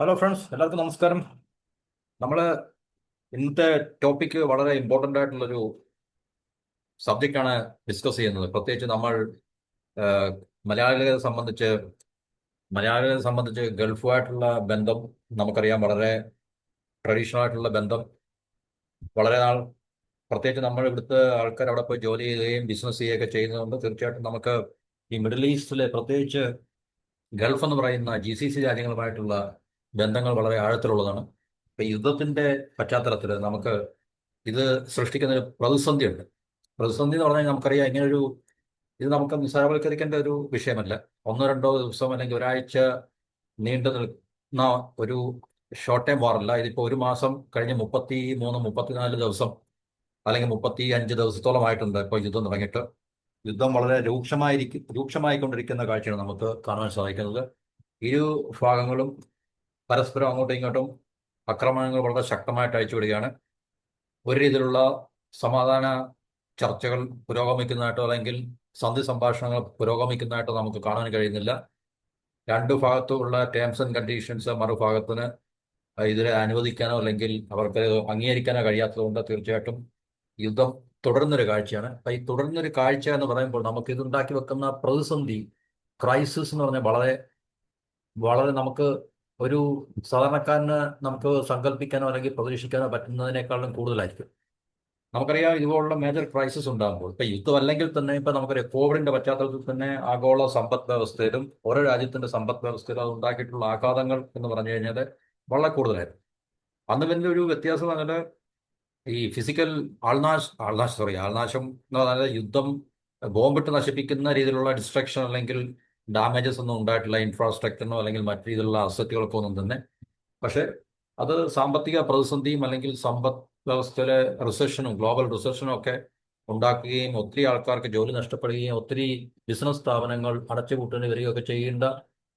Hello friends, എല്ലാവർക്കും നമസ്കാരം. നമ്മൾ ഇന്നത്തെ ടോപ്പിക്ക് വളരെ ഇമ്പോർട്ടൻ്റ് ആയിട്ടുള്ളൊരു സബ്ജക്റ്റാണ് ഡിസ്കസ് ചെയ്യുന്നത്. പ്രത്യേകിച്ച് നമ്മൾ ആഹ്, മലയാളികളെ സംബന്ധിച്ച് ഗൾഫുമായിട്ടുള്ള ബന്ധം നമുക്കറിയാം. വളരെ ട്രഡീഷണൽ ആയിട്ടുള്ള ബന്ധം. വളരെ നാൾ, പ്രത്യേകിച്ച് നമ്മൾ ഇവിടുത്തെ ആൾക്കാർ അവിടെ പോയി ജോലി ചെയ്യുകയും ബിസിനസ് ചെയ്യുകയൊക്കെ ചെയ്യുന്നതുകൊണ്ട് തീർച്ചയായിട്ടും നമുക്ക് ഈ മിഡിൽ ഈസ്റ്റിലെ, പ്രത്യേകിച്ച് ഗൾഫ് എന്ന് പറയുന്ന GCC രാജ്യങ്ങളുമായിട്ടുള്ള ബന്ധങ്ങൾ വളരെ ആഴത്തിലുള്ളതാണ്. ഇപ്പൊ യുദ്ധത്തിന്റെ പശ്ചാത്തലത്തിൽ നമുക്ക് ഇത് സൃഷ്ടിക്കുന്ന ഒരു പ്രതിസന്ധിയുണ്ട്. പ്രതിസന്ധി എന്ന് പറഞ്ഞാൽ നമുക്കറിയാം, ഇത് നമുക്ക് നിസ്സാരവൽക്കരിക്കേണ്ട ഒരു വിഷയമല്ല. ഒന്നോ രണ്ടോ ദിവസം അല്ലെങ്കിൽ ഒരാഴ്ച നീണ്ടു നിൽക്കുന്ന ഒരു ഷോർട്ട് ടൈം വാറല്ല. ഇതിപ്പോൾ ഒരു മാസം കഴിഞ്ഞ് 33 34 ദിവസം അല്ലെങ്കിൽ 35 ദിവസത്തോളമായിട്ടുണ്ട് ഇപ്പോൾ യുദ്ധം തുടങ്ങിയിട്ട്. യുദ്ധം വളരെ രൂക്ഷമായിക്കൊണ്ടിരിക്കുന്ന കാഴ്ചയാണ് നമുക്ക് കാണാൻ സാധിക്കുന്നത്. ഇരു ഭാഗങ്ങളും പരസ്പരം അങ്ങോട്ടും ഇങ്ങോട്ടും ആക്രമണങ്ങൾ വളരെ ശക്തമായിട്ട് അയച്ചുവിടുകയാണ്. ഒരു രീതിയിലുള്ള സമാധാന ചർച്ചകൾ പുരോഗമിക്കുന്നതായിട്ടോ അല്ലെങ്കിൽ സന്ധി സംഭാഷണങ്ങൾ പുരോഗമിക്കുന്നതായിട്ടോ നമുക്ക് കാണാൻ കഴിയുന്നില്ല. രണ്ടു ഭാഗത്തുമുള്ള ടേംസ് ആൻഡ് കണ്ടീഷൻസ് മറുഭാഗത്തിന് ഇതിനെ അനുവദിക്കാനോ അല്ലെങ്കിൽ അവർക്ക് അംഗീകരിക്കാനോ കഴിയാത്തതുകൊണ്ട് തീർച്ചയായിട്ടും യുദ്ധം തുടരുന്നൊരു കാഴ്ചയാണ്. അപ്പൊ ഈ തുടരുന്നൊരു കാഴ്ച എന്ന് പറയുമ്പോൾ നമുക്ക് ഇതുണ്ടാക്കി വെക്കുന്ന പ്രതിസന്ധി, ക്രൈസിസ് എന്ന് പറഞ്ഞാൽ വളരെ വളരെ നമുക്ക് ഒരു സാധാരണക്കാരന് നമുക്ക് സങ്കല്പിക്കാനോ അല്ലെങ്കിൽ പ്രതീക്ഷിക്കാനോ പറ്റുന്നതിനേക്കാളും കൂടുതലായിരിക്കും. നമുക്കറിയാം, ഇതുപോലുള്ള മേജർ ക്രൈസിസ് ഉണ്ടാകുമ്പോൾ ഇപ്പൊ യുദ്ധം അല്ലെങ്കിൽ തന്നെ ഇപ്പൊ നമുക്കറിയാം, കോവിഡിന്റെ പശ്ചാത്തലത്തിൽ തന്നെ ആഗോള സമ്പദ് വ്യവസ്ഥയിലും ഓരോ രാജ്യത്തിന്റെ സമ്പദ് വ്യവസ്ഥയിലും അത് ഉണ്ടാക്കിയിട്ടുള്ള ആഘാതങ്ങൾ എന്ന് പറഞ്ഞു കഴിഞ്ഞാൽ വളരെ കൂടുതലായിരുന്നു. അന്ന് പിന്നെ ഒരു വ്യത്യാസം എന്ന് പറഞ്ഞാൽ ഈ ഫിസിക്കൽ ആൾനാശം എന്ന് പറഞ്ഞാൽ യുദ്ധം ബോംബിട്ട് നശിപ്പിക്കുന്ന രീതിയിലുള്ള ഡിസ്ട്രക്ഷൻ അല്ലെങ്കിൽ ഡാമേജസ് ഒന്നും ഉണ്ടായിട്ടില്ല ഇൻഫ്രാസ്ട്രക്ചറിനോ അല്ലെങ്കിൽ മറ്റു രീതിയിലുള്ള അസറ്റുകൾക്കോ ഒന്നും തന്നെ. പക്ഷെ അത് സാമ്പത്തിക പ്രതിസന്ധിയും അല്ലെങ്കിൽ സമ്പദ് വ്യവസ്ഥയിലെ റിസഷനും ഗ്ലോബൽ റിസഷനും ഒക്കെ ഉണ്ടാക്കുകയും ഒത്തിരി ആൾക്കാർക്ക് ജോലി നഷ്ടപ്പെടുകയും ഒത്തിരി ബിസിനസ് സ്ഥാപനങ്ങൾ അടച്ചുപൂട്ടേണ്ടി വരികയൊക്കെ ചെയ്യേണ്ട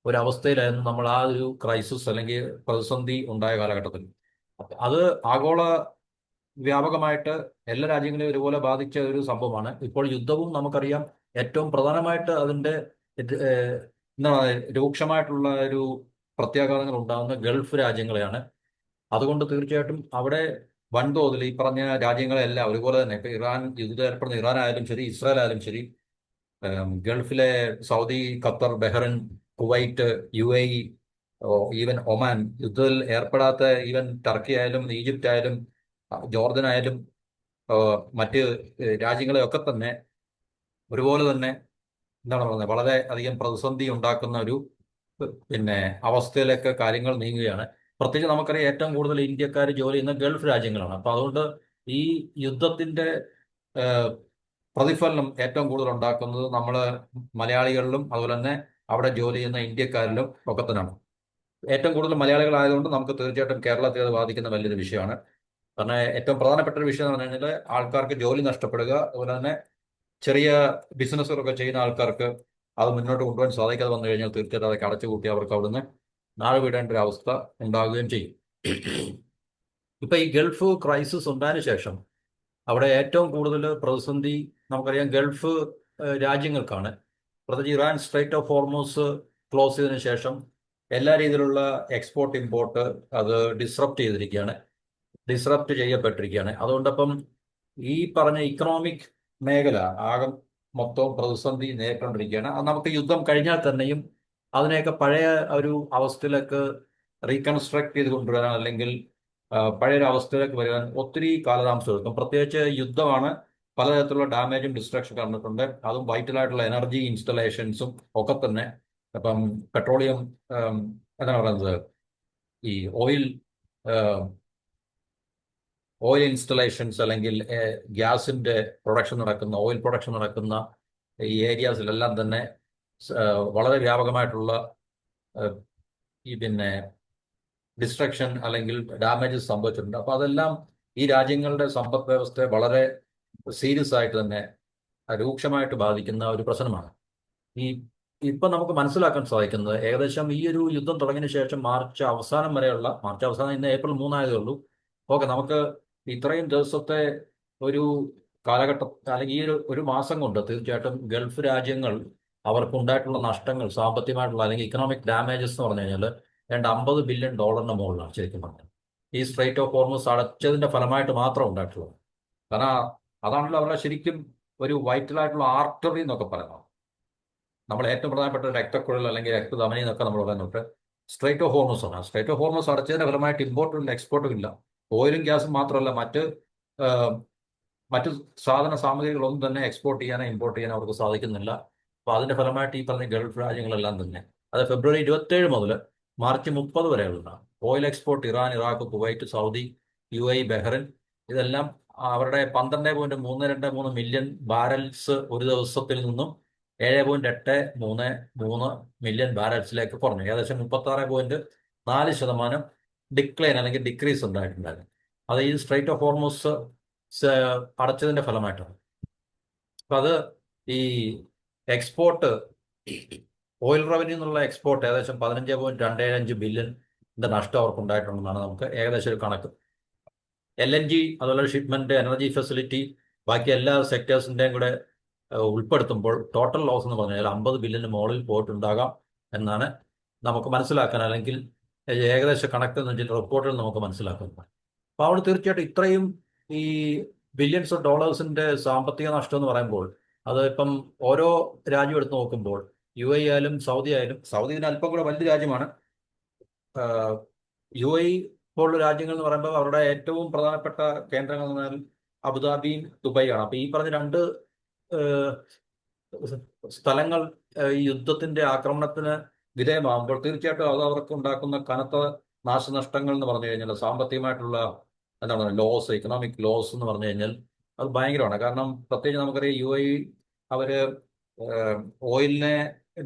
ഒരവസ്ഥയിലായിരുന്നു നമ്മൾ ആ ഒരു ക്രൈസിസ് അല്ലെങ്കിൽ പ്രതിസന്ധി ഉണ്ടായ കാലഘട്ടത്തിൽ. അത് ആഗോള വ്യാപകമായിട്ട് എല്ലാ രാജ്യങ്ങളെയും ഒരുപോലെ ബാധിച്ച ഒരു സംഭവമാണ്. ഇപ്പോൾ യുദ്ധവും നമുക്കറിയാം, ഏറ്റവും പ്രധാനമായിട്ട് അതിന്റെ എന്താണ് രൂക്ഷമായിട്ടുള്ള ഒരു പ്രത്യാഘാതങ്ങൾ ഉണ്ടാകുന്ന ഗൾഫ് രാജ്യങ്ങളെയാണ്. അതുകൊണ്ട് തീർച്ചയായിട്ടും അവിടെ വൻതോതിൽ ഈ പറഞ്ഞ രാജ്യങ്ങളെല്ലാം ഒരുപോലെ തന്നെ, ഇപ്പൊ യുദ്ധത്തിൽ ഏർപ്പെടുന്ന ഇറാൻ ആയാലും ശരി, ഇസ്രായേൽ ആയാലും ശരി, ഗൾഫിലെ Saudi, Qatar, Bahrain, Kuwait, UAE, even Oman, യുദ്ധത്തിൽ ഏർപ്പെടാത്ത ഈവൻ ടർക്കി ആയാലും ഈജിപ്റ്റ് ആയാലും ജോർദൻ ആയാലും മറ്റ് രാജ്യങ്ങളെയൊക്കെ തന്നെ ഒരുപോലെ തന്നെ എന്താണ് പറയുന്നത്, വളരെ അധികം പ്രതിസന്ധി ഉണ്ടാക്കുന്ന ഒരു പിന്നെ അവസ്ഥയിലേക്ക് കാര്യങ്ങൾ നീങ്ങുകയാണ്. പ്രത്യേകിച്ച് നമുക്കറിയാം, ഏറ്റവും കൂടുതൽ ഇന്ത്യക്കാർ ജോലി ചെയ്യുന്ന ഗൾഫ് രാജ്യങ്ങളാണ്. അപ്പൊ അതുകൊണ്ട് ഈ യുദ്ധത്തിന്റെ ഏഹ്, പ്രതിഫലനം ഏറ്റവും കൂടുതൽ ഉണ്ടാക്കുന്നത് നമ്മൾ മലയാളികളിലും അതുപോലെ തന്നെ അവിടെ ജോലി ചെയ്യുന്ന ഇന്ത്യക്കാരിലും ഒക്കെ തന്നെയാണ്. ഏറ്റവും കൂടുതൽ മലയാളികളായതുകൊണ്ട് നമുക്ക് തീർച്ചയായിട്ടും കേരളത്തെ അത് ബാധിക്കുന്ന വലിയൊരു വിഷയമാണ്. കാരണം ഏറ്റവും പ്രധാനപ്പെട്ട ഒരു വിഷയം എന്ന് പറഞ്ഞു കഴിഞ്ഞാൽ ആൾക്കാർക്ക് ജോലി നഷ്ടപ്പെടുക, അതുപോലെ തന്നെ ചെറിയ ബിസിനസ്സുകളൊക്കെ ചെയ്യുന്ന ആൾക്കാർക്ക് അത് മുന്നോട്ട് കൊണ്ടുപോകാൻ സാധിക്കാതെ വന്നു കഴിഞ്ഞാൽ തീർച്ചയായിട്ടും അതൊക്കെ അടച്ചുപൂട്ടി അവർക്ക് അവിടുന്ന് നാട് വിടേണ്ട ഒരു അവസ്ഥ ഉണ്ടാവുകയും ചെയ്യും. ഇപ്പൊ ഈ ഗൾഫ് ക്രൈസിസ് ഉണ്ടായതിനു ശേഷം അവിടെ ഏറ്റവും കൂടുതൽ പ്രതിസന്ധി നമുക്കറിയാം ഗൾഫ് രാജ്യങ്ങൾക്കാണ്. പ്രത്യേകിച്ച് Iran straight of Hormuz close ചെയ്തതിനു ശേഷം എല്ലാ രീതിയിലുള്ള എക്സ്പോർട്ട് ഇമ്പോർട്ട് അത് ഡിസ്റപ്റ്റ് ചെയ്യപ്പെട്ടിരിക്കുകയാണ്. അതുകൊണ്ടപ്പം ഈ പറഞ്ഞ ഇക്കണോമിക് മേഖല ആകെ മൊത്തം പ്രതിസന്ധി നേരിട്ടുകൊണ്ടിരിക്കുകയാണ്. അത് നമുക്ക് യുദ്ധം കഴിഞ്ഞാൽ തന്നെയും അതിനെയൊക്കെ പഴയ ഒരു അവസ്ഥയിലേക്ക് റീകൺസ്ട്രക്ട് ചെയ്ത് കൊണ്ടുവരാൻ അല്ലെങ്കിൽ പഴയൊരു അവസ്ഥയിലേക്ക് വരാൻ ഒത്തിരി കാലതാമസം എടുക്കും. പ്രത്യേകിച്ച് യുദ്ധമാണ് പലതരത്തിലുള്ള ഡാമേജും ഡിസ്ട്രക്ഷൻ കണ്ടിട്ടുണ്ട്. അതും വൈറ്റലായിട്ടുള്ള എനർജി ഇൻസ്റ്റലേഷൻസും ഒക്കെ തന്നെ. ഇപ്പം പെട്രോളിയം, എന്താണ് പറയുന്നത്, ഈ ഓയിൽ ഓയിൽ ഇൻസ്റ്റലേഷൻസ് അല്ലെങ്കിൽ ഗ്യാസിന്റെ പ്രൊഡക്ഷൻ നടക്കുന്ന, ഓയിൽ പ്രൊഡക്ഷൻ നടക്കുന്ന ഈ ഏരിയാസിലെല്ലാം തന്നെ വളരെ വ്യാപകമായിട്ടുള്ള ഏഹ്, ഈ ഡിസ്ട്രക്ഷൻ അല്ലെങ്കിൽ ഡാമേജസ് സംഭവിച്ചിട്ടുണ്ട്. അപ്പൊ അതെല്ലാം ഈ രാജ്യങ്ങളുടെ സമ്പദ് വ്യവസ്ഥയെ വളരെ സീരിയസ് ആയിട്ട് തന്നെ രൂക്ഷമായിട്ട് ബാധിക്കുന്ന ഒരു പ്രശ്നമാണ്. ഈ ഇപ്പൊ നമുക്ക് മനസ്സിലാക്കാൻ സാധിക്കുന്നത്, ഏകദേശം ഈ ഒരു യുദ്ധം തുടങ്ങിയതിനു ശേഷം മാർച്ച് അവസാനം, ഇന്ന് ഏപ്രിൽ 3 ആയതേ ഉള്ളൂ. ഓക്കെ, നമുക്ക് ഇത്രയും ദിവസത്തെ ഒരു കാലഘട്ടം അല്ലെങ്കിൽ ഈ ഒരു മാസം കൊണ്ട് തീർച്ചയായിട്ടും ഗൾഫ് രാജ്യങ്ങൾ അവർക്കുണ്ടായിട്ടുള്ള നഷ്ടങ്ങൾ, സാമ്പത്തികമായിട്ടുള്ള അല്ലെങ്കിൽ ഇക്കണോമിക് ഡാമേജസ് എന്ന് പറഞ്ഞു കഴിഞ്ഞാൽ $50 ബില്യൺ മുകളിലാണ് ശരിക്കും പറഞ്ഞത്. ഈ സ്ട്രൈറ്റ് ഓഫ് ഹോർമൂസ് അടച്ചതിന്റെ ഫലമായിട്ട് മാത്രം ഉണ്ടായിട്ടുള്ളത്. കാരണം അതാണല്ലോ അവരുടെ ശരിക്കും ഒരു വൈറ്റലായിട്ടുള്ള ആർട്ടറി എന്നൊക്കെ പറയുന്നത്. നമ്മൾ ഏറ്റവും പ്രധാനപ്പെട്ട രക്തക്കുഴൽ അല്ലെങ്കിൽ രക്തധമനി എന്നൊക്കെ നമ്മൾ പറയുന്നുണ്ട്. സ്ട്രൈറ്റ് ഓഫ് ഹോർമോസ് ആണ്. സ്ട്രൈറ്റ് ഓഫ് ഹോർമോസ് അടച്ചതിന്റെ ഫലമായിട്ട് ഇമ്പോർട്ടും ഇല്ല, എക്സ്പോർട്ടും ഇല്ല. ഓയിലും ഗ്യാസും മാത്രമല്ല, ആ, മറ്റ് സാധന സാമഗ്രികളൊന്നും തന്നെ എക്സ്പോർട്ട് ചെയ്യാനോ ഇമ്പോർട്ട് ചെയ്യാനോ അവർക്ക് സാധിക്കുന്നില്ല. അപ്പോൾ അതിന്റെ ഫലമായിട്ട് ഈ പറഞ്ഞ ഗൾഫ് രാജ്യങ്ങളെല്ലാം തന്നെ അത് ഫെബ്രുവരി 27 മുതൽ മാർച്ച് 30 വരെയുള്ള oil export Iran, Iraq, Kuwait, Saudi, UAE, Bahrain ഇതെല്ലാം അവരുടെ 12.323 മില്യൺ ബാരൽസ് ഒരു ദിവസത്തിൽ നിന്നും 7.833 മില്യൺ ബാരൽസിലേക്ക് കുറഞ്ഞു. ഏകദേശം 36.4% ഡിക്ലൈൻ അല്ലെങ്കിൽ ഡിക്രീസ് ഉണ്ടായിട്ടുണ്ടായിരുന്നു. അത് ഈ സ്ട്രൈറ്റ് ഓഫ് ഹോർമൂസ് അടച്ചതിന്റെ ഫലമായിട്ടാണ്. അപ്പൊ അത് ഈ എക്സ്പോർട്ട് ഓയിൽ റവന്യൂ എന്നുള്ള എക്സ്പോർട്ട് ഏകദേശം 15.25 ബില്യന്റെ നഷ്ടം അവർക്ക് ഉണ്ടായിട്ടുണ്ടെന്നാണ് നമുക്ക് ഏകദേശം ഒരു കണക്ക്. LNG, അതുപോലെ ഷിപ്മെന്റ്, എനർജി ഫെസിലിറ്റി, ബാക്കി എല്ലാ സെക്ടേഴ്സിന്റെയും കൂടെ ഉൾപ്പെടുത്തുമ്പോൾ ടോട്ടൽ ലോസ് എന്ന് പറഞ്ഞാൽ 50 ബില്യന് മുകളിൽ പോയിട്ടുണ്ടാകാം എന്നാണ് നമുക്ക് മനസ്സിലാക്കാൻ, അല്ലെങ്കിൽ ഏകദേശം കണക്ക് എന്ന് വെച്ചിട്ട് റിപ്പോർട്ടിൽ നമുക്ക് മനസ്സിലാക്കുന്നത്. അപ്പോൾ അവിടെ തീർച്ചയായിട്ടും ഇത്രയും ഈ ബില്യൺസ് ഓഫ് ഡോളേഴ്സിന്റെ സാമ്പത്തിക നഷ്ടം എന്ന് പറയുമ്പോൾ അത് ഇപ്പം ഓരോ രാജ്യം എടുത്ത് നോക്കുമ്പോൾ UAE ആയാലും സൗദി ആയാലും, സൗദി ഇതിന് അല്പം കൂടെ വലിയ രാജ്യമാണ്. UAE പോലുള്ള രാജ്യങ്ങൾ എന്ന് പറയുമ്പോൾ അവരുടെ ഏറ്റവും പ്രധാനപ്പെട്ട കേന്ദ്രങ്ങൾ എന്ന് പറഞ്ഞാൽ അബുദാബിയും ദുബൈയാണ്. അപ്പൊ ഈ പറഞ്ഞ രണ്ട് സ്ഥലങ്ങൾ ഈ യുദ്ധത്തിന്റെ ആക്രമണത്തിന് വിധേയമാകുമ്പോൾ തീർച്ചയായിട്ടും അത് അവർക്ക് ഉണ്ടാക്കുന്ന കനത്ത നാശനഷ്ടങ്ങൾ എന്ന് പറഞ്ഞു കഴിഞ്ഞാൽ, സാമ്പത്തികമായിട്ടുള്ള എന്താണ് ലോസ്, ഇക്കണോമിക് ലോസ് എന്ന് പറഞ്ഞു കഴിഞ്ഞാൽ അത് ഭയങ്കരമാണ്. കാരണം പ്രത്യേകിച്ച് നമുക്കറിയാം UAE അവര് ഓയിലിനെ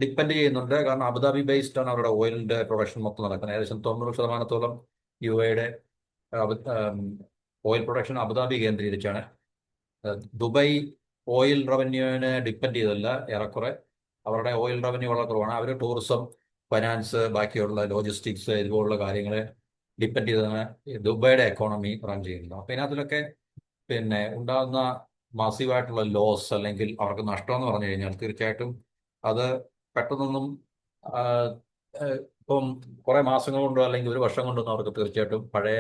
ഡിപ്പെൻഡ് ചെയ്യുന്നുണ്ട്. കാരണം അബുദാബി ബേസ്ഡ് ആണ് അവരുടെ ഓയിലിന്റെ പ്രൊഡക്ഷൻ മൊത്തം നടക്കുന്നത്. ഏകദേശം 90% UAEയുടെ ഓയിൽ പ്രൊഡക്ഷൻ അബുദാബി കേന്ദ്രീകരിച്ചാണ്. ദുബായ് ഓയിൽ റവന്യൂവിനെ ഡിപ്പെൻഡ് ചെയ്തല്ല, ഏറെക്കുറെ അവരുടെ ഓയിൽ റവന്യൂ വളരെ കുറവാണ്. അവർ ടൂറിസം, ഫൈനാൻസ്, ബാക്കിയുള്ള ലോജിസ്റ്റിക്സ് ഇതുപോലുള്ള കാര്യങ്ങളെ ഡിപ്പെൻഡ് ചെയ്താണ് ദുബായിയുടെ എക്കോണമി റൺ ചെയ്യുന്നത്. അപ്പം ഇതിനകത്തിലൊക്കെ പിന്നെ ഉണ്ടാകുന്ന മാസീവായിട്ടുള്ള ലോസ് അല്ലെങ്കിൽ അവർക്ക് നഷ്ടം എന്ന് പറഞ്ഞു കഴിഞ്ഞാൽ തീർച്ചയായിട്ടും അത് പെട്ടെന്നൊന്നും ഇപ്പം കുറെ മാസങ്ങൾ കൊണ്ടോ അല്ലെങ്കിൽ ഒരു വർഷം കൊണ്ടൊന്നും അവർക്ക് തീർച്ചയായിട്ടും പഴയ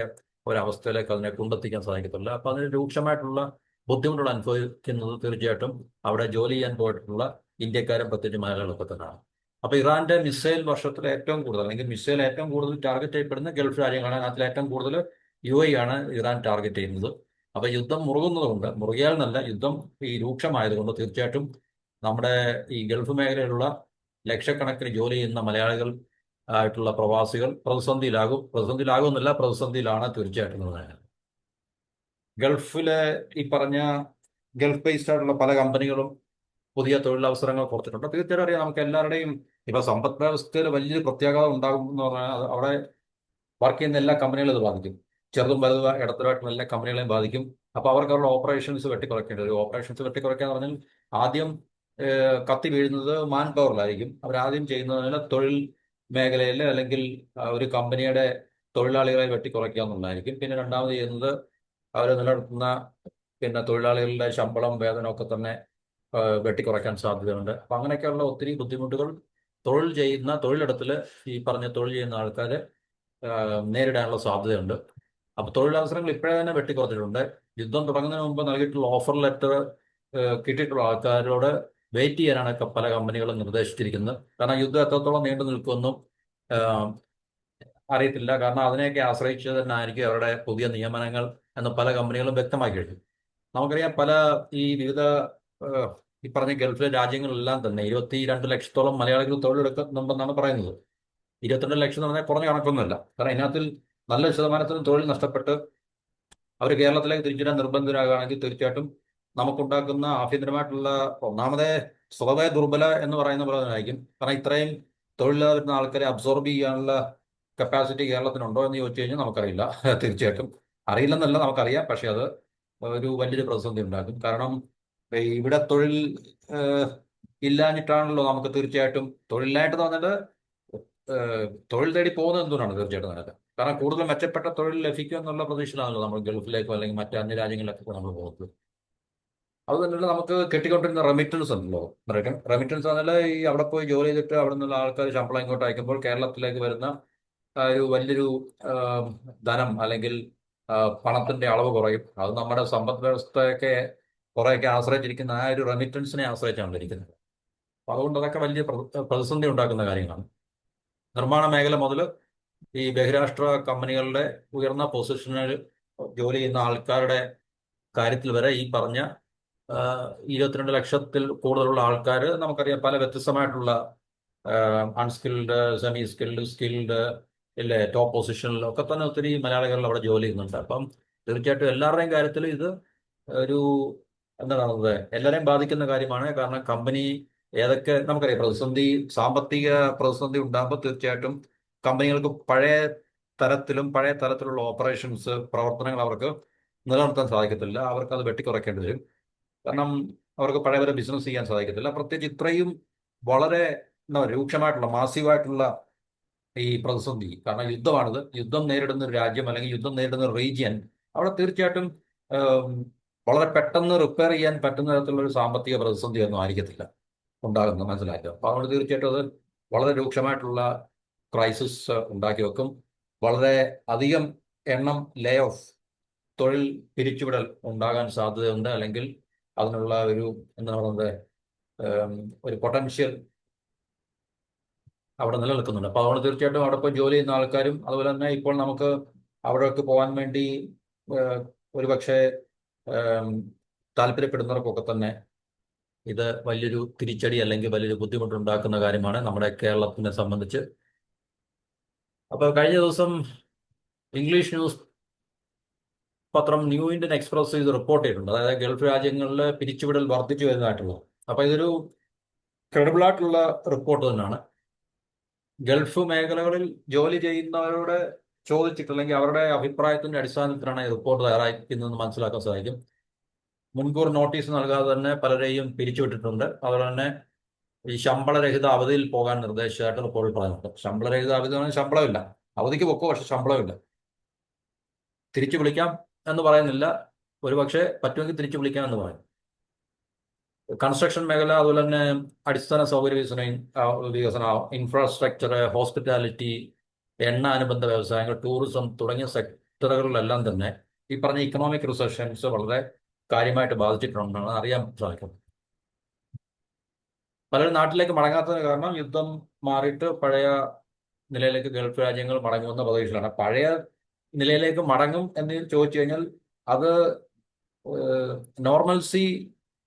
ഒരവസ്ഥയിലേക്ക് അതിനെ കൊണ്ടെത്തിക്കാൻ സാധിക്കത്തില്ല. അപ്പം അതിന് രൂക്ഷമായിട്ടുള്ള ബുദ്ധിമുട്ടുകൾ അനുഭവിക്കുന്നത് തീർച്ചയായിട്ടും അവിടെ ജോലി ചെയ്യാൻ പോയിട്ടുള്ള ഇന്ത്യക്കാരും പ്രത്യേകിച്ച് മലയാളികളൊക്കെ തന്നെയാണ്. അപ്പൊ ഇറാന്റെ മിസൈൽ വർഷത്തിൽ ഏറ്റവും കൂടുതൽ അല്ലെങ്കിൽ മിസൈൽ ഏറ്റവും കൂടുതൽ ടാർഗറ്റ് ചെയ്യപ്പെടുന്ന ഗൾഫ് രാജ്യങ്ങളാണ്. അതിൽ ഏറ്റവും കൂടുതൽ UAE ആണ് ഇറാൻ ടാർഗറ്റ് ചെയ്യുന്നത്. അപ്പൊ യുദ്ധം മുറുകുന്നതുകൊണ്ട്, മുറുകിയാൽ നല്ല യുദ്ധം ഈ രൂക്ഷമായതുകൊണ്ട് തീർച്ചയായിട്ടും നമ്മുടെ ഈ ഗൾഫ് മേഖലയിലുള്ള ലക്ഷക്കണക്കിന് ജോലി ചെയ്യുന്ന മലയാളികൾ ആയിട്ടുള്ള പ്രവാസികൾ പ്രതിസന്ധിയിലാകുമെന്നല്ല, പ്രതിസന്ധിയിലാണ് തീർച്ചയായിട്ടും. ഗൾഫിലെ ഈ പറഞ്ഞ ഗൾഫ് ബേസ്ഡ് ആയിട്ടുള്ള പല കമ്പനികളും പുതിയ തൊഴിലവസരങ്ങൾ കൊടുത്തിട്ടുണ്ട്. തീർച്ചയായിട്ടും അറിയാം, നമുക്ക് എല്ലാവരുടെയും ഇപ്പൊ സമ്പദ് വ്യവസ്ഥയിൽ വലിയൊരു പ്രത്യാഘാതം ഉണ്ടാകും എന്ന് പറഞ്ഞാൽ അവിടെ വർക്ക് ചെയ്യുന്ന എല്ലാ കമ്പനികളും ഇത് ബാധിക്കും. ചെറുതും വലുതും ഇടത്തരമായിട്ടുള്ള എല്ലാ കമ്പനികളെയും ബാധിക്കും. അപ്പൊ അവർക്ക് അവരുടെ ഓപ്പറേഷൻസ് വെട്ടിക്കുറയ്ക്കേണ്ടി വരും. ഓപ്പറേഷൻസ് വെട്ടിക്കുറയ്ക്കുക എന്ന് പറഞ്ഞാൽ ആദ്യം കത്തി വീഴുന്നത് മാൻ പവറിലായിരിക്കും. അവരാദ്യം ചെയ്യുന്നതിന് തൊഴിൽ മേഖലയിൽ അല്ലെങ്കിൽ ഒരു കമ്പനിയുടെ തൊഴിലാളികളെ വെട്ടിക്കുറയ്ക്കുക എന്നുള്ളതായിരിക്കും. പിന്നെ രണ്ടാമത് ചെയ്യുന്നത് അവർ നിലനിർത്തുന്ന പിന്നെ തൊഴിലാളികളുടെ ശമ്പളം, വേതനമൊക്കെ തന്നെ വെട്ടിക്കുറയ്ക്കാൻ സാധ്യതയുണ്ട്. അപ്പൊ അങ്ങനെയൊക്കെയുള്ള ഒത്തിരി ബുദ്ധിമുട്ടുകൾ തൊഴിലിടത്തിൽ ഈ പറഞ്ഞ തൊഴിൽ ചെയ്യുന്ന ആൾക്കാർ നേരിടാനുള്ള സാധ്യതയുണ്ട്. അപ്പൊ തൊഴിലവസരങ്ങൾ ഇപ്പോഴേ തന്നെ വെട്ടിക്കുറച്ചിട്ടുണ്ട്. യുദ്ധം തുടങ്ങുന്നതിന് മുമ്പ് നൽകിയിട്ടുള്ള ഓഫർ ലെറ്റർ കിട്ടിയിട്ടുള്ള ആൾക്കാരോട് വെയിറ്റ് ചെയ്യാനാണ് പല കമ്പനികളും നിർദ്ദേശിച്ചിരിക്കുന്നത്. കാരണം യുദ്ധം എത്രത്തോളം നീണ്ടു നിൽക്കുമെന്നും അറിയത്തില്ല. കാരണം അതിനെയൊക്കെ ആശ്രയിച്ച് തന്നെ ആയിരിക്കും അവരുടെ പുതിയ നിയമനങ്ങൾ എന്ന് പല കമ്പനികളും വ്യക്തമാക്കി കഴിഞ്ഞു. നമുക്കറിയാം പല ഈ വിവിധ ഈ പറഞ്ഞ ഗൾഫിലെ രാജ്യങ്ങളിലെല്ലാം തന്നെ 22 ലക്ഷത്തോളം മലയാളികൾ തൊഴിലെടുക്കുന്നുണ്ടെന്നാണ് പറയുന്നത്. 22 ലക്ഷം എന്ന് പറഞ്ഞാൽ കുറഞ്ഞ കണക്കൊന്നുമല്ല. കാരണം ഇതിനകത്തിൽ നല്ല ശതമാനത്തിന് തൊഴിൽ നഷ്ടപ്പെട്ട് അവർ കേരളത്തിലേക്ക് തിരിച്ചുവരാൻ നിർബന്ധിതരാകുകയാണെങ്കിൽ തീർച്ചയായിട്ടും നമുക്കുണ്ടാക്കുന്ന ആഭ്യന്തരമായിട്ടുള്ള ഒന്നാമതേ സ്വതവേ ദുർബല എന്ന് പറയുന്ന പോലെ തന്നെ ആയിരിക്കും. കാരണം ഇത്രയും തൊഴിലില്ലാതെ വരുന്ന ആൾക്കാരെ അബ്സോർബ് ചെയ്യാനുള്ള കപ്പാസിറ്റി കേരളത്തിനുണ്ടോ എന്ന് ചോദിച്ചു കഴിഞ്ഞാൽ നമുക്കറിയില്ല. തീർച്ചയായിട്ടും അറിയില്ലെന്നല്ല, നമുക്കറിയാം. പക്ഷെ അത് ഒരു വലിയൊരു പ്രതിസന്ധി ഉണ്ടാക്കും. കാരണം ഇവിടെ തൊഴിൽ ഇല്ലാഞ്ഞിട്ടാണല്ലോ നമുക്ക് തീർച്ചയായിട്ടും തൊഴിലിനായിട്ട് തോന്നിട്ട് തൊഴിൽ തേടി പോകുന്നത് എന്തുകൊണ്ടാണ് തീർച്ചയായിട്ടും നടക്കുക. കാരണം കൂടുതൽ മെച്ചപ്പെട്ട തൊഴിൽ ലഭിക്കും എന്നുള്ള പ്രതീക്ഷയിലാണല്ലോ നമ്മൾ ഗൾഫിലേക്കോ അല്ലെങ്കിൽ മറ്റ് അന്യ രാജ്യങ്ങളിലേക്കോ നമ്മൾ പോകുന്നത്. അത് തന്നെയല്ല നമുക്ക് കെട്ടിക്കൊണ്ടിരുന്ന റെമിറ്റൻസ് ഉണ്ടല്ലോ. റെമിറ്റൻസ് പറഞ്ഞാൽ ഈ അവിടെ പോയി ജോലി ചെയ്തിട്ട് അവിടെ നിന്നുള്ള ആൾക്കാർ ശമ്പളം ഇങ്ങോട്ട് അയക്കുമ്പോൾ കേരളത്തിലേക്ക് വരുന്ന ഒരു വലിയൊരു ആ, ധനം അല്ലെങ്കിൽ ആ, പണത്തിന്റെ അളവ് കുറയും. അത് നമ്മുടെ സമ്പദ് വ്യവസ്ഥയൊക്കെ കുറെയൊക്കെ ആശ്രയിച്ചിരിക്കുന്ന ആ ഒരു റെമിറ്റൻസിനെ ആശ്രയിച്ചാണ് ഇരിക്കുന്നത്. അപ്പൊ അതുകൊണ്ട് അതൊക്കെ വലിയ പ്രതിസന്ധി ഉണ്ടാക്കുന്ന കാര്യങ്ങളാണ്. നിർമ്മാണ മേഖല മുതൽ ഈ ബഹിരാഷ്ട്ര കമ്പനികളുടെ ഉയർന്ന പൊസിഷനിൽ ജോലി ചെയ്യുന്ന ആൾക്കാരുടെ കാര്യത്തിൽ വരെ ഈ പറഞ്ഞ 22 ലക്ഷത്തിൽ കൂടുതലുള്ള ആൾക്കാർ നമുക്കറിയാം, പല വ്യത്യസ്തമായിട്ടുള്ള അൺസ്കിൽഡ്, സെമി സ്കിൽഡ്, സ്കിൽഡ്, ഇല്ലേ, ടോപ്പ് പൊസിഷനിൽ ഒക്കെ തന്നെ ഒത്തിരി മലയാളികൾ അവിടെ ജോലി ചെയ്യുന്നുണ്ട്. അപ്പം തീർച്ചയായിട്ടും എല്ലാവരുടെയും കാര്യത്തിൽ ഇത് ഒരു എന്താണ് പറയുന്നത്, എല്ലാവരെയും ബാധിക്കുന്ന കാര്യമാണ്. കാരണം കമ്പനി ഏതൊക്കെ നമുക്കറിയാം, സാമ്പത്തിക പ്രതിസന്ധി ഉണ്ടാകുമ്പോൾ തീർച്ചയായിട്ടും കമ്പനികൾക്ക് പഴയ തരത്തിലുള്ള ഓപ്പറേഷൻസ്, പ്രവർത്തനങ്ങൾ അവർക്ക് നിലനിർത്താൻ സാധിക്കത്തില്ല. അവർക്ക് അത് വെട്ടിക്കുറയ്ക്കേണ്ടി വരും. കാരണം അവർക്ക് പഴയ പോലെ ബിസിനസ് ചെയ്യാൻ സാധിക്കത്തില്ല. പ്രത്യേകിച്ച് ഇത്രയും വളരെ എന്താ രൂക്ഷമായിട്ടുള്ള, മാസീവായിട്ടുള്ള ഈ പ്രതിസന്ധി. കാരണം യുദ്ധമാണിത്. യുദ്ധം നേരിടുന്ന ഒരു രാജ്യം അല്ലെങ്കിൽ യുദ്ധം നേരിടുന്ന ഒരു റീജിയൻ, അവിടെ തീർച്ചയായിട്ടും ഏം, വളരെ പെട്ടെന്ന് റിപ്പയർ ചെയ്യാൻ പറ്റുന്ന തരത്തിലുള്ള ഒരു സാമ്പത്തിക പ്രതിസന്ധി ഒന്നും ആയിരിക്കത്തില്ല ഉണ്ടാകുന്നത്, മനസ്സിലാക്കുക. അപ്പോൾ അതുകൊണ്ട് തീർച്ചയായിട്ടും അത് വളരെ രൂക്ഷമായിട്ടുള്ള ക്രൈസിസ് ഉണ്ടാക്കി വെക്കും. വളരെ അധികം എണ്ണം ലേ ഓഫ്, തൊഴിൽ പിരിച്ചുവിടൽ ഉണ്ടാകാൻ സാധ്യതയുണ്ട്. അല്ലെങ്കിൽ അതിനുള്ള ഒരു എന്താ പറയുന്നത്, ഒരു പൊട്ടൻഷ്യൽ അവിടെ നിലനിൽക്കുന്നുണ്ട്. അപ്പോൾ അതുകൊണ്ട് തീർച്ചയായിട്ടും അവിടെ പോയി ജോലി ചെയ്യുന്ന ആൾക്കാരും, അതുപോലെ തന്നെ ഇപ്പോൾ നമുക്ക് അവിടേക്ക് പോകാൻ വേണ്ടി ഏഹ്, ഒരുപക്ഷെ ഏഹ്, താല്പര്യപ്പെടുന്നവർക്കൊക്കെ തന്നെ ഇത് വലിയൊരു തിരിച്ചടി അല്ലെങ്കിൽ വലിയൊരു ബുദ്ധിമുട്ടുണ്ടാക്കുന്ന കാര്യമാണ് നമ്മുടെ കേരളത്തിനെ സംബന്ധിച്ച്. അപ്പോൾ കഴിഞ്ഞ ദിവസം ഇംഗ്ലീഷ് ന്യൂസ് പത്രം ന്യൂ ഇന്ത്യൻ എക്സ്പ്രസ് ഇത് റിപ്പോർട്ട് ചെയ്തിട്ടുണ്ട്. അതായത് ഗൾഫ് രാജ്യങ്ങളിൽ പിരിച്ചുവിടൽ വർദ്ധിച്ചു വരുന്നതായിട്ടുള്ളത്. അപ്പോൾ ഇതൊരു ക്രെഡിബിൾ ആയിട്ടുള്ള റിപ്പോർട്ട് തന്നെയാണ്. ഗൾഫ് മേഖലകളിൽ ജോലി ചെയ്യുന്നവരോട് ചോദിച്ചിട്ട്, അല്ലെങ്കിൽ അവരുടെ അഭിപ്രായത്തിന്റെ അടിസ്ഥാനത്തിലാണ് ഈ റിപ്പോർട്ട് തയ്യാറാക്കുന്നതെന്ന് മനസ്സിലാക്കാൻ സാധിക്കും. മുൻകൂർ നോട്ടീസ് നൽകാതെ തന്നെ പലരെയും പിരിച്ചുവിട്ടിട്ടുണ്ട്. അതുപോലെ തന്നെ ഈ ശമ്പളരഹിത അവധിയിൽ പോകാൻ നിർദ്ദേശിച്ചതായിട്ട് റിപ്പോർട്ടിൽ പറയുന്നുണ്ട്. ശമ്പളരഹിത അവധി എന്ന് പറഞ്ഞാൽ ശമ്പളമില്ല, അവധിക്ക് പൊക്കോ, പക്ഷെ ശമ്പളമില്ല. തിരിച്ചു വിളിക്കാം എന്ന് പറയുന്നില്ല, ഒരുപക്ഷെ പറ്റുമെങ്കിൽ തിരിച്ചു വിളിക്കാം എന്ന് പറയും. കൺസ്ട്രക്ഷൻ മേഖല, അതുപോലെ തന്നെ അടിസ്ഥാന സൗകര്യ വികസനം, ഇൻഫ്രാസ്ട്രക്ചർ, ഹോസ്പിറ്റാലിറ്റി, എണ്ണ അനുബന്ധ വ്യവസായങ്ങൾ, ടൂറിസം തുടങ്ങിയ സെക്ടറുകളിലെല്ലാം തന്നെ ഈ പറഞ്ഞ ഇക്കണോമിക് റിസഷൻസ് വളരെ കാര്യമായിട്ട് ബാധിച്ചിട്ടുണ്ടെന്ന് അറിയാൻ സാധിക്കും. പലരും നാട്ടിലേക്ക് മടങ്ങാത്തതിന് കാരണം യുദ്ധം മാറിയിട്ട് പഴയ നിലയിലേക്ക് ഗൾഫ് രാജ്യങ്ങൾ മടങ്ങുമെന്ന പ്രതീക്ഷയിലാണ്. പഴയ നിലയിലേക്ക് മടങ്ങും എന്ന് ചോദിച്ചു കഴിഞ്ഞാൽ അത് നോർമൽസി,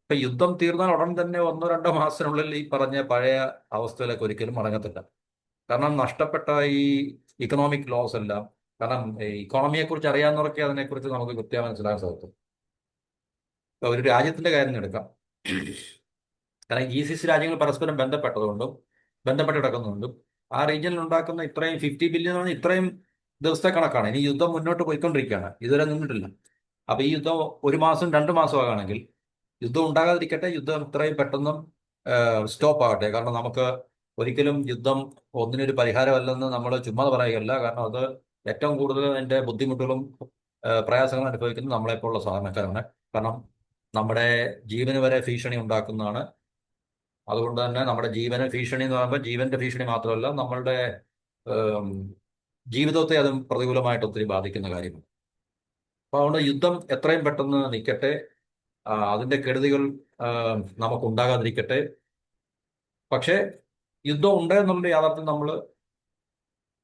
ഇപ്പൊ യുദ്ധം തീർന്നാൽ ഉടൻ തന്നെ 1-2 മാസത്തിനുള്ളിൽ ഈ പറഞ്ഞ പഴയ അവസ്ഥയിലേക്ക് ഒരിക്കലും മടങ്ങത്തില്ല. കാരണം നഷ്ടപ്പെട്ട ഈ ഇക്കണോമിക് ലോസ് എല്ലാം, കാരണം ഇക്കോണമിയെ കുറിച്ച് അറിയാവുന്നവർക്ക് അതിനെക്കുറിച്ച് നമുക്ക് കൃത്യമായി മനസ്സിലാക്കാൻ സാധിക്കും. ഇപ്പൊ ഒരു രാജ്യത്തിന്റെ കാര്യം എടുക്കാം. കാരണം GCC രാജ്യങ്ങൾ പരസ്പരം ബന്ധപ്പെട്ട് കിടക്കുന്നുണ്ടും ആ റീജിയനിൽ ഉണ്ടാക്കുന്ന ഇത്രയും 50 ബില്യൺ എന്ന് പറഞ്ഞാൽ ഇത്രയും ദിവസത്തെ കണക്കാണ്. ഇനി യുദ്ധം മുന്നോട്ട് പോയിക്കൊണ്ടിരിക്കുകയാണ്, ഇതുവരെ നിന്നിട്ടില്ല. അപ്പൊ ഈ യുദ്ധം 1 മാസം 2 മാസം ആകുകയാണെങ്കിൽ, യുദ്ധം ഉണ്ടാകാതിരിക്കട്ടെ, യുദ്ധം ഇത്രയും പെട്ടെന്ന് സ്റ്റോപ്പ് ആകട്ടെ. കാരണം നമുക്ക് ഒരിക്കലും യുദ്ധം ഒന്നിനൊരു പരിഹാരമല്ലെന്ന് നമ്മൾ ചുമ്മാ പറയുകയല്ല. കാരണം അത് ഏറ്റവും കൂടുതൽ അതിന്റെ ബുദ്ധിമുട്ടുകളും പ്രയാസങ്ങളും അനുഭവിക്കുന്നത് നമ്മളെപ്പോലുള്ള സാധാരണക്കാരാണ്. കാരണം നമ്മുടെ ജീവന് വരെ ഭീഷണി ഉണ്ടാക്കുന്നതാണ്. അതുകൊണ്ട് തന്നെ നമ്മുടെ ജീവന് ഭീഷണി എന്ന് പറയുമ്പോൾ ജീവന്റെ ഭീഷണി മാത്രമല്ല, നമ്മളുടെ ഏം, ജീവിതത്തെ അതും പ്രതികൂലമായിട്ട് ഒത്തിരി ബാധിക്കുന്ന കാര്യമാണ്. അപ്പൊ അതുകൊണ്ട് യുദ്ധം എത്രയും പെട്ടെന്ന് നിൽക്കട്ടെ, അതിന്റെ കെടുതികൾ നമുക്കുണ്ടാകാതിരിക്കട്ടെ. പക്ഷേ യുദ്ധം ഉണ്ട് എന്നുള്ള യാഥാർത്ഥ്യം നമ്മൾ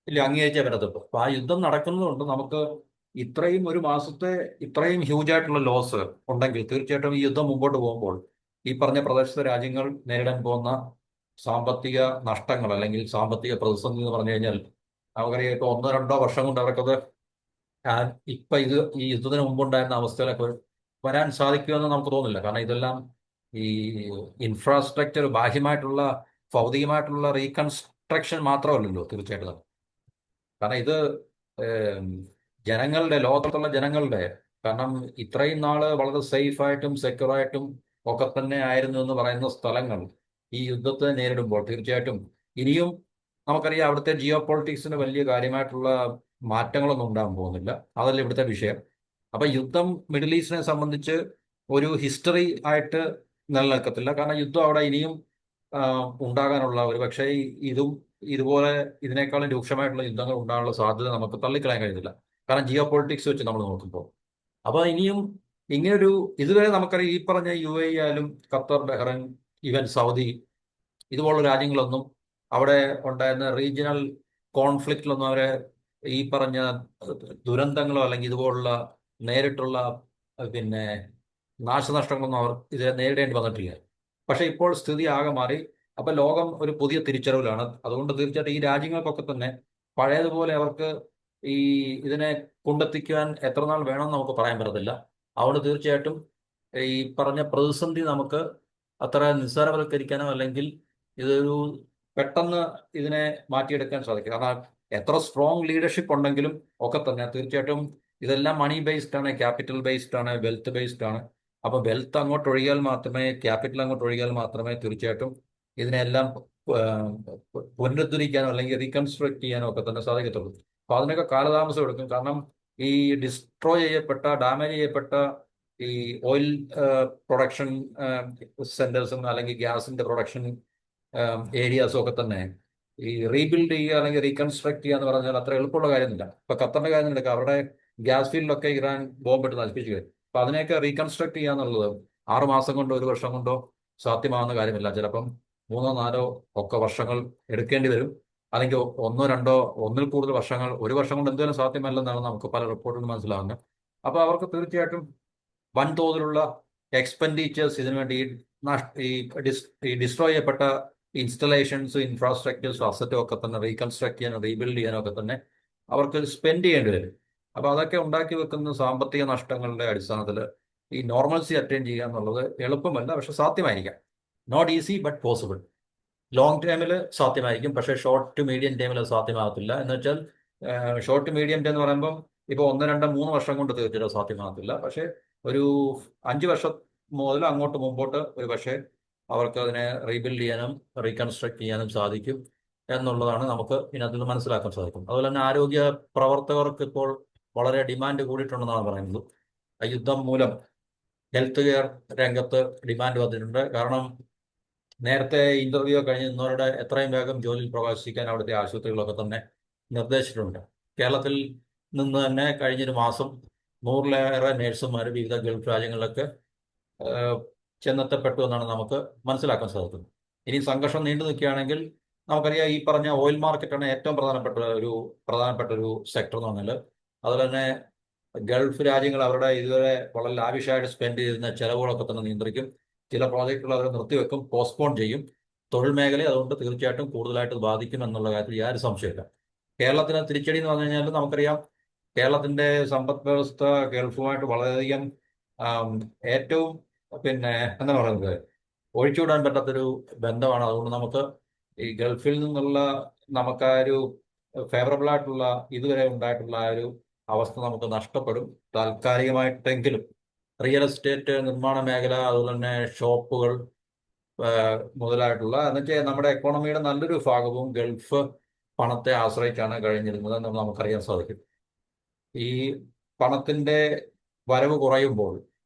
ഇല്ല അംഗീകരിച്ചേ പറ്റത്തുള്ളൂ. അപ്പൊ ആ യുദ്ധം നടക്കുന്നതുകൊണ്ട് നമുക്ക് ഇത്രയും 1 മാസത്തെ ഇത്രയും ഹ്യൂജ് ആയിട്ടുള്ള ലോസ് ഉണ്ടെങ്കിൽ, തീർച്ചയായിട്ടും ഈ യുദ്ധം മുമ്പോട്ട് പോകുമ്പോൾ ഈ പറഞ്ഞ പ്രദേശത്തെ രാജ്യങ്ങൾ നേരിടാൻ പോകുന്ന സാമ്പത്തിക നഷ്ടങ്ങൾ അല്ലെങ്കിൽ സാമ്പത്തിക പ്രതിസന്ധി എന്ന് പറഞ്ഞു കഴിഞ്ഞാൽ, നമുക്കറിയാം ഇപ്പൊ 1-2 വർഷം കൊണ്ട് അവർക്കത് ഇപ്പൊ ഈ യുദ്ധത്തിന് മുമ്പുണ്ടായിരുന്ന അവസ്ഥയിലൊക്കെ വരാൻ സാധിക്കുമെന്ന് നമുക്ക് തോന്നുന്നില്ല. കാരണം ഇതെല്ലാം ഈ ഇൻഫ്രാസ്ട്രക്ചർ, ബാഹ്യമായിട്ടുള്ള ഭൗതികമായിട്ടുള്ള റീകൺസ്ട്രക്ഷൻ മാത്രമല്ലല്ലോ തീർച്ചയായിട്ടും. കാരണം ഇത് ഏം, ലോകത്തുള്ള ജനങ്ങളുടെ, കാരണം ഇത്രയും നാള് വളരെ സേഫ് ആയിട്ടും സെക്യൂർ ആയിട്ടും ഒക്കെ തന്നെ ആയിരുന്നു എന്ന് പറയുന്ന സ്ഥലങ്ങൾ ഈ യുദ്ധത്തെ നേരിടുമ്പോൾ തീർച്ചയായിട്ടും ഇനിയും നമുക്കറിയാം അവിടുത്തെ ജിയോ പൊളിറ്റിക്സിന് വലിയ കാര്യമായിട്ടുള്ള മാറ്റങ്ങളൊന്നും ഉണ്ടാകാൻ പോകുന്നില്ല. അതല്ല ഇവിടുത്തെ വിഷയം. അപ്പൊ യുദ്ധം മിഡിൽ ഈസ്റ്റിനെ സംബന്ധിച്ച് ഒരു ഹിസ്റ്ററി ആയിട്ട് നിലനിൽക്കത്തില്ല. കാരണം യുദ്ധം അവിടെ ഇനിയും ഉണ്ടാകാനുള്ള ഒരുപക്ഷെ ഇതും ഇതുപോലെ ഇതിനേക്കാളും രൂക്ഷമായിട്ടുള്ള യുദ്ധങ്ങൾ ഉണ്ടാകാനുള്ള സാധ്യത നമുക്ക് തള്ളിക്കളയാൻ കഴിയുന്നില്ല. കാരണം ജിയോ പൊളിറ്റിക്സ് വെച്ച് നമ്മൾ നോക്കുമ്പോൾ. അപ്പൊ ഇനിയും ഇങ്ങനൊരു ഇതുവരെ നമുക്കറിയാം, ഈ പറഞ്ഞ UAE ആയാലും ഖത്തർ, ബഹ്റൈൻ, ഈവൻ സൗദി ഇതുപോലുള്ള രാജ്യങ്ങളൊന്നും അവിടെ ഉണ്ടായിരുന്ന റീജിയണൽ കോൺഫ്ലിക്റ്റിലൊന്നും അവരെ ഈ പറഞ്ഞ ദുരന്തങ്ങളോ അല്ലെങ്കിൽ ഇതുപോലുള്ള നേരിട്ടുള്ള പിന്നെ നാശനഷ്ടങ്ങളൊന്നും അവർ ഇത് നേരിടേണ്ടി വന്നിട്ടില്ല. പക്ഷെ ഇപ്പോൾ സ്ഥിതി ആകെ മാറി. അപ്പൊ ലോകം ഒരു പുതിയ തിരിച്ചറിവിലാണ്. അതുകൊണ്ട് തീർച്ചയായിട്ടും ഈ രാജ്യങ്ങൾക്കൊക്കെ തന്നെ പഴയതുപോലെ അവർക്ക് ഈ ഇതിനെ കൊണ്ടെത്തിക്കുവാൻ എത്ര നാൾ വേണമെന്ന് നമുക്ക് പറയാൻ പറ്റത്തില്ല. അതുകൊണ്ട് തീർച്ചയായിട്ടും ഈ പറഞ്ഞ പ്രതിസന്ധി നമുക്ക് അത്ര നിസ്സാരവൽക്കരിക്കാനോ അല്ലെങ്കിൽ ഇതൊരു പെട്ടെന്ന് ഇതിനെ മാറ്റിയെടുക്കാൻ സാധിക്കും. കാരണം എത്ര സ്ട്രോങ് ലീഡർഷിപ്പ് ഉണ്ടെങ്കിലും ഒക്കെ തന്നെ തീർച്ചയായിട്ടും ഇതെല്ലാം മണി ബേസ്ഡ് ആണ്, ക്യാപിറ്റൽ ബേസ്ഡ് ആണ്, വെൽത്ത് ബേസ്ഡ് ആണ്. അപ്പൊ വെൽത്ത് അങ്ങോട്ട് ഒഴുകിയാൽ മാത്രമേ, ക്യാപിറ്റൽ അങ്ങോട്ട് ഒഴുകിയാൽ മാത്രമേ തീർച്ചയായിട്ടും ഇതിനെല്ലാം പുനരുദ്ധരിക്കാനോ അല്ലെങ്കിൽ റീകൺസ്ട്രക്ട് ചെയ്യാനോ ഒക്കെ തന്നെ സാധിക്കത്തുള്ളൂ. അപ്പൊ അതിനൊക്കെ കാലതാമസം എടുക്കും. കാരണം ഈ ഡിസ്ട്രോയ് ചെയ്യപ്പെട്ട, ഡാമേജ് ചെയ്യപ്പെട്ട ഈ ഓയിൽ പ്രൊഡക്ഷൻ സെന്റേഴ്സും അല്ലെങ്കിൽ ഗ്യാസിന്റെ പ്രൊഡക്ഷൻ ഏരിയാസും ഒക്കെ തന്നെ ഈ റീബിൽഡ് ചെയ്യുക അല്ലെങ്കിൽ റീകൺസ്ട്രക്ട് ചെയ്യുക എന്ന് പറഞ്ഞാൽ അത്ര എളുപ്പമുള്ള കാര്യമൊന്നുമില്ല. ഇപ്പൊ ഖത്തറിന്റെ കാര്യം എടുക്കുക, അവരുടെ ഗ്യാസ് ഫീൽഡിലൊക്കെ ഇറാൻ ബോംബിട്ട് നശിപ്പിച്ചു കഴിഞ്ഞു. അപ്പൊ അതിനെയൊക്കെ റീകൺസ്ട്രക്ട് ചെയ്യുക എന്നുള്ളത് 6 മാസം കൊണ്ടോ 1 വർഷം കൊണ്ടോ സാധ്യമാകുന്ന കാര്യമില്ല. ചിലപ്പം 3 4 ഒക്കെ വർഷങ്ങൾ എടുക്കേണ്ടി വരും. അല്ലെങ്കിൽ 1 2 ഒന്നിൽ കൂടുതൽ വർഷങ്ങൾ, 1 വർഷം കൊണ്ട് എന്തായാലും സാധ്യമല്ലെന്നാണ് നമുക്ക് പല റിപ്പോർട്ടുകളും മനസ്സിലാകുന്നത്. അപ്പൊ അവർക്ക് തീർച്ചയായിട്ടും വൻതോതിലുള്ള എക്സ്പെൻഡിച്ചേഴ്സ് ഇതിനുവേണ്ടി ഈ ഡിസ്ട്രോയ് ചെയ്യപ്പെട്ട ഇൻസ്റ്റലേഷൻസ്, ഇൻഫ്രാസ്ട്രക്ചേഴ്സ്, അസറ്റും ഒക്കെ തന്നെ റീകൺസ്ട്രക്ട് ചെയ്യാനും റീബിൽഡ് ചെയ്യാനും ഒക്കെ തന്നെ അവർക്ക് സ്പെൻഡ് ചെയ്യേണ്ടി വരും. അപ്പൊ അതൊക്കെ ഉണ്ടാക്കി വെക്കുന്ന സാമ്പത്തിക നഷ്ടങ്ങളുടെ അടിസ്ഥാനത്തിൽ ഈ നോർമൽസി അറ്റൈൻ ചെയ്യുക എന്നുള്ളത് എളുപ്പമല്ല, പക്ഷെ സാധ്യമായിരിക്കാം. Not easy but possible. Long ടൈമിൽ സാധ്യമായിരിക്കും, പക്ഷേ ഷോർട്ട് ടു മീഡിയം ടൈമിൽ അത് സാധ്യമാകത്തില്ല. എന്ന് വെച്ചാൽ ഷോർട്ട് ടു മീഡിയം ടൈം എന്ന് പറയുമ്പോൾ ഇപ്പോൾ 1 2 3 വർഷം കൊണ്ട് തീർച്ചയായിട്ടും സാധ്യമാകത്തില്ല. പക്ഷേ ഒരു 5 വർഷം മുതൽ അങ്ങോട്ട് മുമ്പോട്ട് ഒരു പക്ഷേ അവർക്ക് അതിനെ റീബിൽഡ് ചെയ്യാനും റീകൺസ്ട്രക്ട് ചെയ്യാനും സാധിക്കും എന്നുള്ളതാണ് നമുക്ക് ഇതിനകത്ത് നിന്ന് മനസ്സിലാക്കാൻ സാധിക്കും. അതുപോലെ തന്നെ ആരോഗ്യ പ്രവർത്തകർക്ക് ഇപ്പോൾ വളരെ ഡിമാൻഡ് കൂടിയിട്ടുണ്ടെന്നാണ് പറയുന്നത്. യുദ്ധം മൂലം ഹെൽത്ത് കെയർ രംഗത്ത് ഡിമാൻഡ് വന്നിട്ടുണ്ട്. കാരണം നേരത്തെ ഇന്റർവ്യൂ കഴിഞ്ഞ് നിന്നവരുടെ എത്രയും വേഗം ജോലിയിൽ പ്രവേശിക്കാൻ അവിടുത്തെ ആശുപത്രികളൊക്കെ തന്നെ നിർദ്ദേശിച്ചിട്ടുണ്ട്. കേരളത്തിൽ നിന്ന് തന്നെ കഴിഞ്ഞൊരു മാസം 100-ലേറെ നേഴ്സുമാർ വിവിധ ഗൾഫ് രാജ്യങ്ങളിലൊക്കെ ചെന്നെത്തപ്പെട്ടു എന്നാണ് നമുക്ക് മനസ്സിലാക്കാൻ സാധിക്കുന്നത്. ഇനി സംഘർഷം നീണ്ടു നിൽക്കുകയാണെങ്കിൽ നമുക്കറിയാം, ഈ പറഞ്ഞ ഓയിൽ മാർക്കറ്റാണ് ഏറ്റവും പ്രധാനപ്പെട്ട ഒരു സെക്ടർ എന്ന് പറഞ്ഞാൽ. അതുപോലെ തന്നെ ഗൾഫ് രാജ്യങ്ങൾ അവരുടെ ഇതുവരെ വളരെ ലാവിഷായിട്ട് സ്പെൻഡ് ചെയ്യുന്ന ചെലവുകളൊക്കെ തന്നെ നിയന്ത്രിക്കും. ചില പ്രോജക്റ്റുകൾ അവർ നിർത്തിവെക്കും, പോസ്റ്റ്പോൺ ചെയ്യും. തൊഴിൽ മേഖലയെ അതുകൊണ്ട് തീർച്ചയായിട്ടും കൂടുതലായിട്ട് ബാധിക്കും എന്നുള്ള കാര്യത്തിൽ യാതൊരു സംശയമില്ല. കേരളത്തിന് തിരിച്ചടി എന്ന് പറഞ്ഞു കഴിഞ്ഞാൽ നമുക്കറിയാം, കേരളത്തിന്റെ സമ്പദ് വ്യവസ്ഥ ഗൾഫുമായിട്ട് വളരെയധികം ഏറ്റവും എന്താ പറയുന്നത്, ഒഴിച്ചുവിടാൻ പറ്റാത്തൊരു ബന്ധമാണ്. അതുകൊണ്ട് നമുക്ക് ഈ ഗൾഫിൽ നിന്നുള്ള നമുക്ക് ആ ഒരു ഫേവറബിൾ ആയിട്ടുള്ള ഇതുവരെ ഉണ്ടായിട്ടുള്ള ആ ഒരു അവസ്ഥ നമുക്ക് നഷ്ടപ്പെടും താൽക്കാലികമായിട്ടെങ്കിലും. റിയൽ എസ്റ്റേറ്റ്, നിർമ്മാണ മേഖല, അതുപോലെ തന്നെ ഷോപ്പുകൾ മുതലായിട്ടുള്ള എന്നുവെച്ചാൽ നമ്മുടെ എക്കോണമിയുടെ നല്ലൊരു ഭാഗവും ഗൾഫ് പണത്തെ ആശ്രയിച്ചാണ് കഴിഞ്ഞിരുന്നത് എന്ന് നമുക്കറിയാൻ സാധിക്കും. ഈ പണത്തിന്റെ വരവ് കുറയുമ്പോൾ,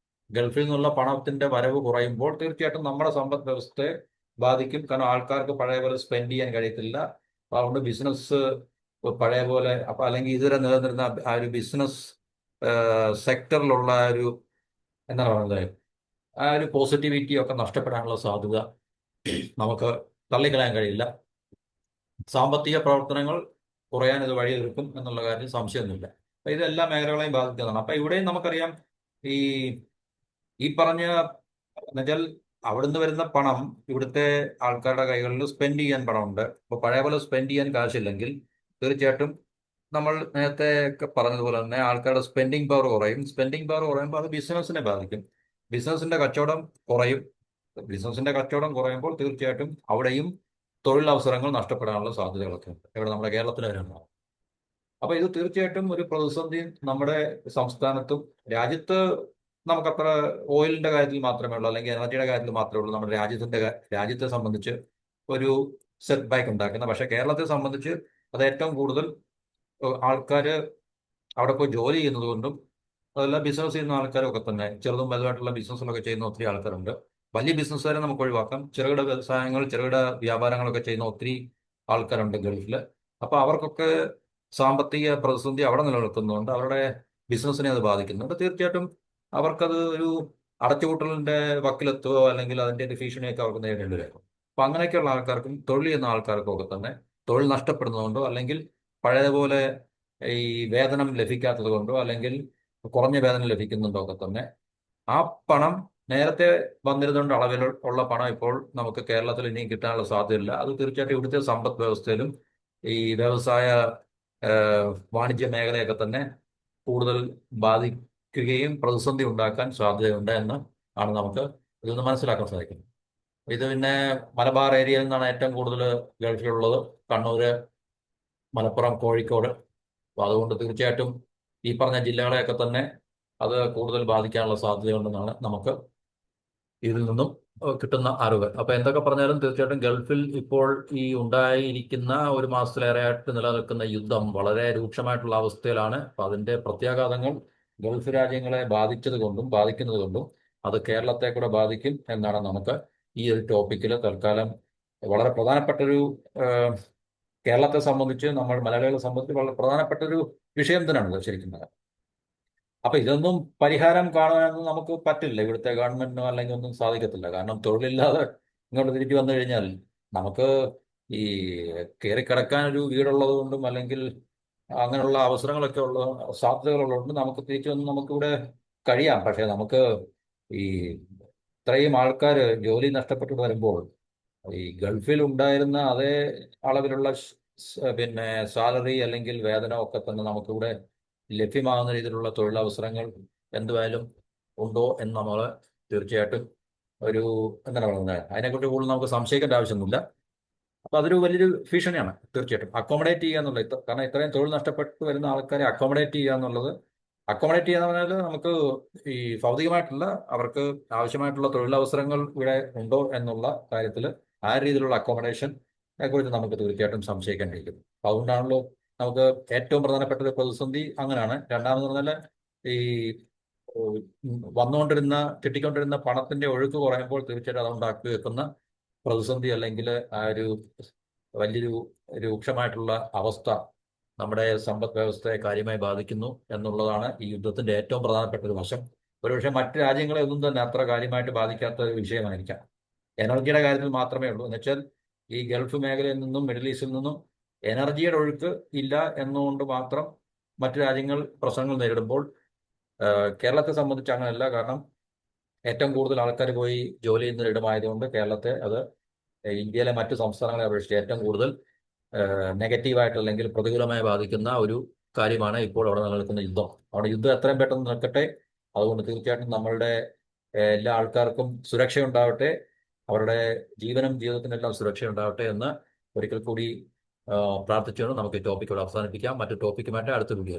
ഗൾഫിൽ നിന്നുള്ള പണത്തിന്റെ വരവ് കുറയുമ്പോൾ തീർച്ചയായിട്ടും നമ്മുടെ സമ്പദ് വ്യവസ്ഥയെ ബാധിക്കും. കാരണം ആൾക്കാർക്ക് പഴയ പോലെ സ്പെൻഡ് ചെയ്യാൻ കഴിയത്തില്ല. അതുകൊണ്ട് ബിസിനസ് പഴയ പോലെ അല്ലെങ്കിൽ ഇതുവരെ നിലനിന്നിരുന്ന ആ ഒരു ബിസിനസ് സെക്ടറിലുള്ള ഒരു എന്താ പറയുന്നത്, ആ ഒരു പോസിറ്റിവിറ്റി ഒക്കെ നഷ്ടപ്പെടാനുള്ള സാധ്യത നമുക്ക് തള്ളിക്കളയാൻ കഴിയില്ല. സാമ്പത്തിക പ്രവർത്തനങ്ങൾ കുറയാൻ ഇത് വഴിയൊരുക്കും എന്നുള്ള കാര്യത്തിൽ സംശയമൊന്നുമില്ല. അപ്പൊ ഇത് എല്ലാ മേഖലകളെയും ബാധിക്കുന്നതാണ്. അപ്പൊ ഇവിടെയും നമുക്കറിയാം, ഈ ഈ പറഞ്ഞ എന്നുവെച്ചാൽ അവിടുന്ന് വരുന്ന പണം ഇവിടുത്തെ ആൾക്കാരുടെ കൈകളിൽ സ്പെൻഡ് ചെയ്യാൻ പണമുണ്ട്. അപ്പൊ പഴയ പോലെ സ്പെൻഡ് ചെയ്യാൻ കാശില്ലെങ്കിൽ തീർച്ചയായിട്ടും നമ്മൾ നേരത്തെ ഒക്കെ പറഞ്ഞതുപോലെ തന്നെ ആൾക്കാരുടെ സ്പെൻഡിങ് പവർ കുറയും. സ്പെൻഡിങ് പവർ കുറയുമ്പോൾ അത് ബിസിനസിനെ ബാധിക്കും. ബിസിനസിന്റെ കച്ചവടം കുറയും. ബിസിനസിന്റെ കച്ചവടം കുറയുമ്പോൾ തീർച്ചയായിട്ടും അവിടെയും തൊഴിലവസരങ്ങൾ നഷ്ടപ്പെടാനുള്ള സാധ്യതകളൊക്കെ ഉണ്ട്. ഇവിടെ നമ്മുടെ കേരളത്തിൽ വരുന്നുണ്ടാവും. അപ്പൊ ഇത് തീർച്ചയായിട്ടും ഒരു പ്രതിസന്ധി നമ്മുടെ സംസ്ഥാനത്തും രാജ്യത്ത് നമുക്കത്ര ഓയിലിന്റെ കാര്യത്തിൽ മാത്രമേ ഉള്ളൂ, അല്ലെങ്കിൽ എനർജിയുടെ കാര്യത്തിൽ മാത്രമേ ഉള്ളൂ നമ്മുടെ രാജ്യത്തെ സംബന്ധിച്ച് ഒരു സെറ്റ് ബാക്ക് ഉണ്ടാക്കുന്നത്. പക്ഷെ കേരളത്തെ സംബന്ധിച്ച് അത് ഏറ്റവും കൂടുതൽ ആൾക്കാർ അവിടെ പോയി ജോലി ചെയ്യുന്നത് കൊണ്ടും അതെല്ലാം ബിസിനസ് ചെയ്യുന്ന ആൾക്കാരൊക്കെ തന്നെ ചെറുതും വലുതായിട്ടുള്ള ബിസിനസ്സുകളൊക്കെ ചെയ്യുന്ന ഒത്തിരി ആൾക്കാരുണ്ട്. വലിയ ബിസിനസ്സുകാരെ നമുക്ക് ഒഴിവാക്കാം. ചെറുകിട വ്യവസായങ്ങൾ, ചെറുകിട വ്യാപാരങ്ങളൊക്കെ ചെയ്യുന്ന ഒത്തിരി ആൾക്കാരുണ്ട് ഗൾഫിൽ. അപ്പോൾ അവർക്കൊക്കെ സാമ്പത്തിക പ്രതിസന്ധി അവിടെ നിലനിൽക്കുന്നുണ്ട്, അവരുടെ ബിസിനസ്സിനെ അത് ബാധിക്കുന്നുണ്ട്. തീർച്ചയായിട്ടും അവർക്കത് ഒരു അടച്ചുപൂട്ടലിന്റെ വക്കിലെത്തുകയോ അല്ലെങ്കിൽ അതിന്റെ ഒരു ഭീഷണിയൊക്കെ അവർക്ക് നേരിടേണ്ടി വരും. അപ്പൊ അങ്ങനെയൊക്കെയുള്ള ആൾക്കാർക്കും തൊഴിൽ ചെയ്യുന്ന ആൾക്കാർക്കും ഒക്കെ തന്നെ തൊഴിൽ നഷ്ടപ്പെടുന്നതുകൊണ്ടോ അല്ലെങ്കിൽ പഴയതുപോലെ ഈ വേതനം ലഭിക്കാത്തത് കൊണ്ടോ അല്ലെങ്കിൽ കുറഞ്ഞ വേതനം ലഭിക്കുന്നുണ്ടോ ഒക്കെ തന്നെ ആ പണം നേരത്തെ വന്നിരുന്നുകൊണ്ട് അളവിൽ ഉള്ള പണം ഇപ്പോൾ നമുക്ക് കേരളത്തിൽ ഇനിയും കിട്ടാനുള്ള സാധ്യതയില്ല. അത് തീർച്ചയായിട്ടും ഇവിടുത്തെ സമ്പദ് വ്യവസ്ഥയിലും ഈ വ്യവസായ വാണിജ്യ മേഖലയൊക്കെ തന്നെ കൂടുതൽ ബാധിക്കുകയും പ്രതിസന്ധി ഉണ്ടാക്കാൻ സാധ്യതയുണ്ട് എന്ന് ആണ് നമുക്ക് ഇതിൽ നിന്ന് മനസ്സിലാക്കാൻ സാധിക്കുന്നത്. ഇത് പിന്നെ മലബാർ ഏരിയയിൽ നിന്നാണ് ഏറ്റവും കൂടുതൽ ഗൾഫിലുള്ളത്, കണ്ണൂര്, മലപ്പുറം, കോഴിക്കോട്. അപ്പോൾ അതുകൊണ്ട് തീർച്ചയായിട്ടും ഈ പറഞ്ഞ ജില്ലകളെയൊക്കെ തന്നെ അത് കൂടുതൽ ബാധിക്കാനുള്ള സാധ്യതയുണ്ടെന്നാണ് നമുക്ക് ഇതിൽ നിന്നും കിട്ടുന്ന അറിവ്. അപ്പൊ എന്തൊക്കെ പറഞ്ഞാലും തീർച്ചയായിട്ടും ഗൾഫിൽ ഇപ്പോൾ ഈ ഉണ്ടായിരിക്കുന്ന ഒരു മാസത്തിലേറെയായിട്ട് നിലനിൽക്കുന്ന യുദ്ധം വളരെ രൂക്ഷമായിട്ടുള്ള അവസ്ഥയിലാണ്. അപ്പൊ അതിന്റെ പ്രത്യാഘാതങ്ങൾ ഗൾഫ് രാജ്യങ്ങളെ ബാധിച്ചത് കൊണ്ടും ബാധിക്കുന്നത് കൊണ്ടും അത് കേരളത്തെ കൂടെ ബാധിക്കും എന്നാണ് നമുക്ക് ഈ ഒരു ടോപ്പിക്കിൽ തൽക്കാലം വളരെ പ്രധാനപ്പെട്ടൊരു കേരളത്തെ സംബന്ധിച്ച്, നമ്മൾ മലയാളികളെ സംബന്ധിച്ച് വളരെ പ്രധാനപ്പെട്ട ഒരു വിഷയം തന്നെയാണ് ശരിക്കും. അപ്പൊ ഇതൊന്നും പരിഹാരം കാണാനൊന്നും നമുക്ക് പറ്റില്ല, ഇവിടുത്തെ ഗവൺമെന്റിനോ അല്ലെങ്കിൽ ഒന്നും സാധിക്കത്തില്ല. കാരണം തൊഴിലില്ലാതെ ഇങ്ങോട്ട് തിരിച്ചു വന്നു കഴിഞ്ഞാൽ നമുക്ക് ഈ കയറിക്കിടക്കാൻ ഒരു വീടുള്ളത് കൊണ്ടും അല്ലെങ്കിൽ അങ്ങനെയുള്ള അവസരങ്ങളൊക്കെ ഉള്ള സാധ്യതകളുള്ളതുകൊണ്ട് നമുക്ക് തിരിച്ചു വന്ന് നമുക്കിവിടെ കഴിയാം. പക്ഷെ നമുക്ക് ഈ ഇത്രയും ആൾക്കാർ ജോലി നഷ്ടപ്പെട്ടു വരുമ്പോൾ ഈ ഗൾഫിൽ ഉണ്ടായിരുന്ന അതേ അളവിലുള്ള പിന്നെ സാലറി അല്ലെങ്കിൽ വേതനം ഒക്കെ തന്നെ നമുക്കിവിടെ ലഭ്യമാകുന്ന രീതിയിലുള്ള തൊഴിലവസരങ്ങൾ എന്തുവായാലും ഉണ്ടോ എന്ന് നമ്മൾ തീർച്ചയായിട്ടും ഒരു എന്താണ് പറയുന്നത്, അതിനെക്കുറിച്ച് കൂടുതൽ നമുക്ക് സംശയിക്കേണ്ട ആവശ്യമൊന്നുമില്ല. അപ്പൊ അതൊരു വലിയൊരു ഭീഷണിയാണ് തീർച്ചയായിട്ടും. അക്കോമഡേറ്റ് ചെയ്യുക എന്നുള്ളത്, കാരണം ഇത്രയും തൊഴിൽ നഷ്ടപ്പെട്ടു വരുന്ന ആൾക്കാരെ അക്കോമഡേറ്റ് ചെയ്യുക എന്നുള്ളത്, അക്കോമഡേറ്റ് ചെയ്യുക എന്ന് പറഞ്ഞാൽ നമുക്ക് ഈ ഭൗതികമായിട്ടുള്ള അവർക്ക് ആവശ്യമായിട്ടുള്ള തൊഴിലവസരങ്ങൾ ഇവിടെ ഉണ്ടോ എന്നുള്ള കാര്യത്തിൽ ആ രീതിയിലുള്ള അക്കോമഡേഷനെ കുറിച്ച് നമുക്ക് തീർച്ചയായിട്ടും സംശയിക്കേണ്ടിയിരിക്കുന്നു. അപ്പൊ അതുകൊണ്ടാണല്ലോ നമുക്ക് ഏറ്റവും പ്രധാനപ്പെട്ട ഒരു പ്രതിസന്ധി അങ്ങനെയാണ്. രണ്ടാമെന്ന് പറഞ്ഞാൽ ഈ വന്നുകൊണ്ടിരുന്ന കിട്ടിക്കൊണ്ടിരുന്ന പണത്തിന്റെ ഒഴുക്ക് കുറയുമ്പോൾ തീർച്ചയായിട്ടും അതുണ്ടാക്കി വെക്കുന്ന പ്രതിസന്ധി അല്ലെങ്കിൽ ആ ഒരു വലിയൊരു രൂക്ഷമായിട്ടുള്ള അവസ്ഥ നമ്മുടെ സമ്പദ് വ്യവസ്ഥയെ കാര്യമായി ബാധിക്കുന്നു എന്നുള്ളതാണ് ഈ യുദ്ധത്തിന്റെ ഏറ്റവും പ്രധാനപ്പെട്ട ഒരു വശം. ഒരുപക്ഷെ മറ്റ് രാജ്യങ്ങളെ ഒന്നും തന്നെ അത്ര കാര്യമായിട്ട് ബാധിക്കാത്ത ഒരു വിഷയമായിരിക്കാം. എനർജിയുടെ കാര്യത്തിൽ മാത്രമേ ഉള്ളൂ. എന്നുവെച്ചാൽ ഈ ഗൾഫ് മേഖലയിൽ നിന്നും മിഡിൽ ഈസ്റ്റിൽ നിന്നും എനർജിയുടെ ഒഴുക്ക് ഇല്ല എന്നുകൊണ്ട് മാത്രം മറ്റു രാജ്യങ്ങൾ പ്രശ്നങ്ങൾ നേരിടുമ്പോൾ കേരളത്തെ സംബന്ധിച്ച് അങ്ങനെയല്ല. കാരണം ഏറ്റവും കൂടുതൽ ആൾക്കാർ പോയി ജോലി ചെയ്യുന്ന ഇടമായതുകൊണ്ട് കേരളത്തെ അത് ഇന്ത്യയിലെ മറ്റു സംസ്ഥാനങ്ങളെ അപേക്ഷിച്ച് ഏറ്റവും കൂടുതൽ നെഗറ്റീവായിട്ട് അല്ലെങ്കിൽ പ്രതികൂലമായി ബാധിക്കുന്ന ഒരു കാര്യമാണ് ഇപ്പോൾ അവിടെ നിലനിൽക്കുന്ന യുദ്ധം. അവിടെ യുദ്ധം എത്രയും പെട്ടെന്ന് നിൽക്കട്ടെ. അതുകൊണ്ട് തീർച്ചയായിട്ടും നമ്മളുടെ എല്ലാ ആൾക്കാർക്കും സുരക്ഷയുണ്ടാവട്ടെ, അവരുടെ ജീവനും ജീവിതത്തിനെല്ലാം സുരക്ഷയുണ്ടാവട്ടെ എന്ന് ഒരിക്കൽ കൂടി പ്രാർത്ഥിച്ചുകൊണ്ട് നമുക്ക് ഈ ടോപ്പിക്കോട് അവസാനിപ്പിക്കാം. മറ്റു ടോപ്പിക്കുമായിട്ട് അടുത്ത വീഡിയോ